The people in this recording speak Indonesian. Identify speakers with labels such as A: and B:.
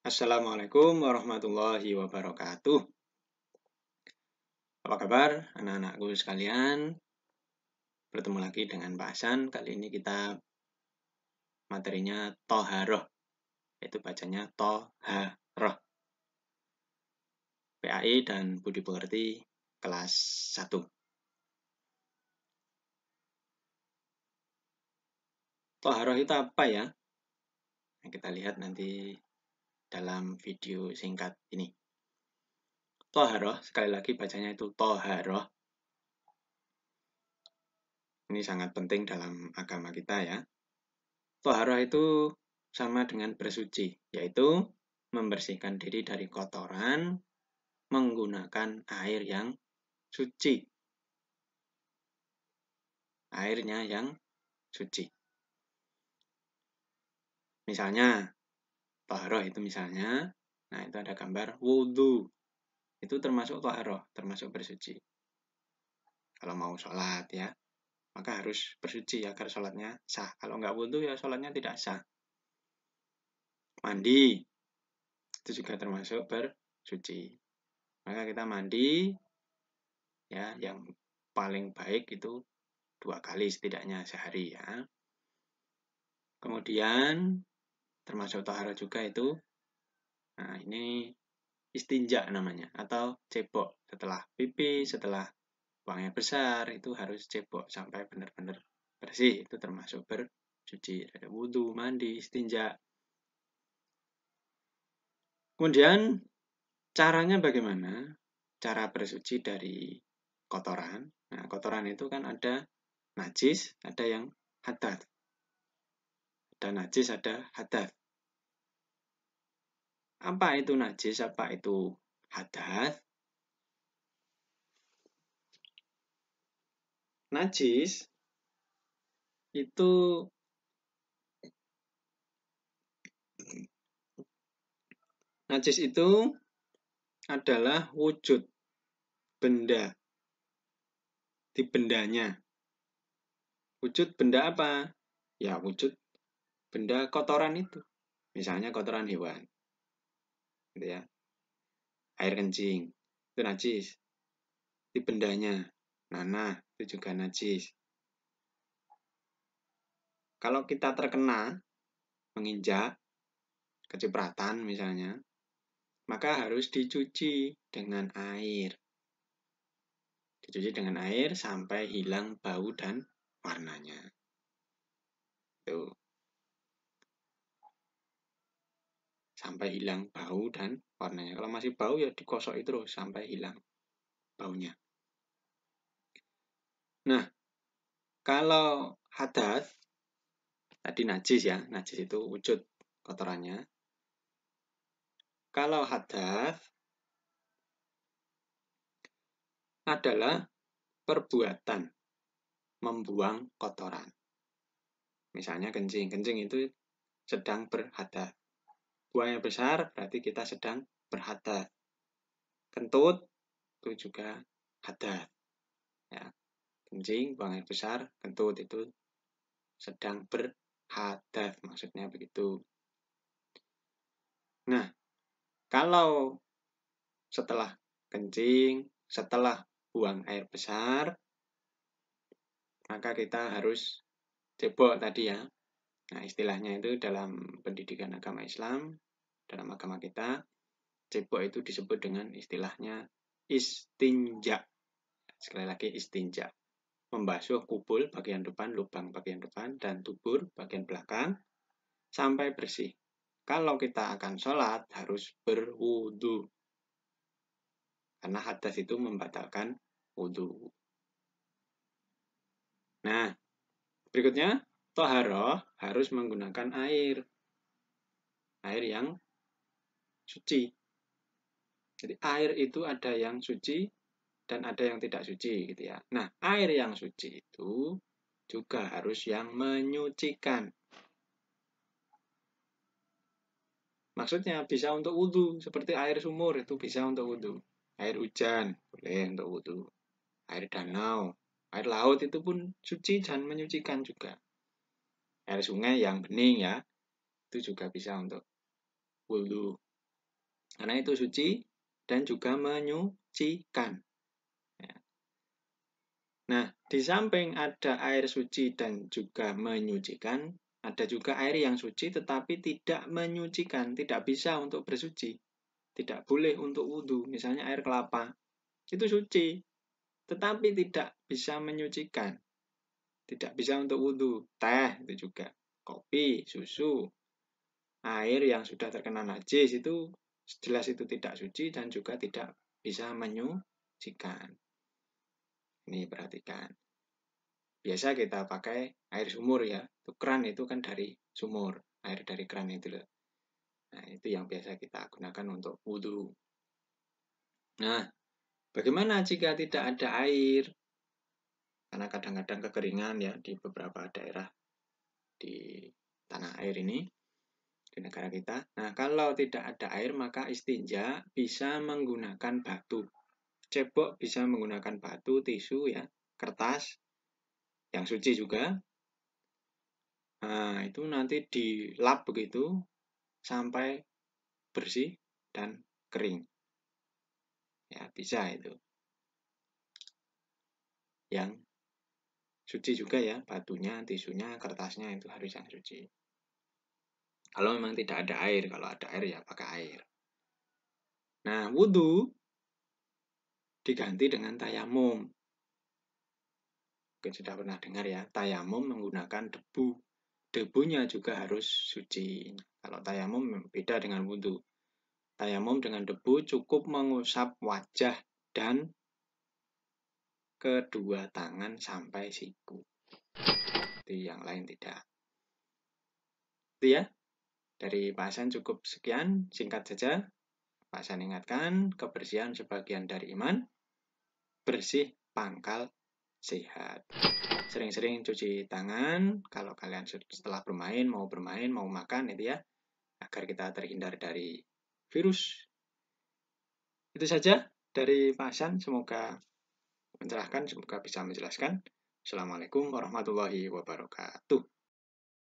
A: Assalamualaikum warahmatullahi wabarakatuh. Apa kabar anak-anakku sekalian? Bertemu lagi dengan Pak Hasan. Kali ini kita materinya Toharoh, yaitu bacanya Toharoh. PAI dan Budi Pekerti kelas 1. Toharoh itu apa ya? Nah, kita lihat nanti dalam video singkat ini. Toharoh, sekali lagi bacanya itu Toharoh. Ini sangat penting dalam agama kita ya. Toharoh itu sama dengan bersuci, yaitu membersihkan diri dari kotoran menggunakan air yang suci. Airnya yang suci. Misalnya, toharoh itu misalnya, nah itu ada gambar wudhu. Itu termasuk toharoh, termasuk bersuci. Kalau mau sholat ya, maka harus bersuci agar sholatnya sah. Kalau nggak wudhu ya sholatnya tidak sah. Mandi, itu juga termasuk bersuci. Maka kita mandi, ya yang paling baik itu 2 kali setidaknya sehari ya. Kemudian termasuk toharoh juga itu, nah ini istinja namanya, atau cebok. Setelah pipi, setelah buang air besar, itu harus cebok sampai benar-benar bersih. Itu termasuk bersuci. Ada wudhu, mandi, istinja. Kemudian caranya bagaimana? Cara bersuci dari kotoran. Nah, kotoran itu kan ada najis, ada yang hadath. Ada najis, ada hadath. Apa itu najis, apa itu hadath? Najis itu adalah wujud benda di bendanya. Wujud benda apa? Ya wujud benda kotoran itu. Misalnya kotoran hewan. Gitu ya. Air kencing itu najis. Di bendanya. Nanah itu juga najis. Kalau kita terkena menginjak kecipratan misalnya, maka harus dicuci dengan air. Dicuci dengan air sampai hilang bau dan warnanya. Tuh. Sampai hilang bau dan warnanya. Kalau masih bau ya dikosok terus sampai hilang baunya. Nah, kalau hadath, tadi najis ya, najis itu wujud kotorannya. Kalau hadath adalah perbuatan membuang kotoran. Misalnya kencing. Kencing itu sedang berhadath. Buang air besar berarti kita sedang berhadath. Kentut itu juga hadath. Ya. Kencing, buang air besar, kentut itu sedang berhadath. Maksudnya begitu. Nah, kalau setelah kencing, setelah buang air besar, maka kita harus cebok tadi ya. Nah, istilahnya itu dalam pendidikan agama Islam, dalam agama kita, cebok itu disebut dengan istilahnya istinja. Sekali lagi istinja. Membasuh kubul bagian depan, lubang bagian depan, dan tubur bagian belakang sampai bersih. Kalau kita akan sholat harus berwudu. Karena hadas itu membatalkan wudu. Nah, berikutnya toharoh harus menggunakan air. Air yang suci. Jadi air itu ada yang suci dan ada yang tidak suci gitu ya. Nah, air yang suci itu juga harus yang menyucikan. Maksudnya bisa untuk wudhu, seperti air sumur itu bisa untuk wudhu. Air hujan boleh untuk wudhu. Air danau, air laut itu pun suci dan menyucikan juga. Air sungai yang bening ya, itu juga bisa untuk wudhu. Karena itu suci dan juga menyucikan. Ya. Nah, di samping ada air suci dan juga menyucikan, ada juga air yang suci tetapi tidak menyucikan, tidak bisa untuk bersuci. Tidak boleh untuk wudhu, misalnya air kelapa. Itu suci, tetapi tidak bisa menyucikan. Tidak bisa untuk wudhu. Teh itu juga. Kopi, susu, air yang sudah terkena najis itu jelas itu tidak suci dan juga tidak bisa menyucikan. Ini perhatikan. Biasa kita pakai air sumur ya. Itu keran itu kan dari sumur. Air dari keran itu loh. Nah, itu yang biasa kita gunakan untuk wudhu. Nah, bagaimana jika tidak ada air? Karena kadang-kadang kekeringan ya di beberapa daerah di tanah air ini, di negara kita. Nah, kalau tidak ada air, maka istinja bisa menggunakan batu. Cebok bisa menggunakan batu, tisu ya, kertas, yang suci juga. Nah, itu nanti dilap begitu sampai bersih dan kering. Ya, bisa itu. Yang suci juga ya, batunya, tisunya, kertasnya itu harus yang suci. Kalau memang tidak ada air, kalau ada air ya pakai air. Nah, wudhu diganti dengan tayamum. Mungkin sudah pernah dengar ya, tayamum menggunakan debu. Debunya juga harus suci. Kalau tayamum beda dengan wudhu. Tayamum dengan debu cukup mengusap wajah dan kedua tangan sampai siku. Jadi yang lain tidak. Itu ya. Dari Pak Hasan cukup sekian, singkat saja. Pak Hasan ingatkan, kebersihan sebagian dari iman, bersih pangkal sehat. Sering-sering cuci tangan kalau kalian setelah bermain, mau makan itu ya, agar kita terhindar dari virus. Itu saja dari Pak Hasan, semoga mencerahkan, semoga bisa menjelaskan. Assalamualaikum warahmatullahi wabarakatuh.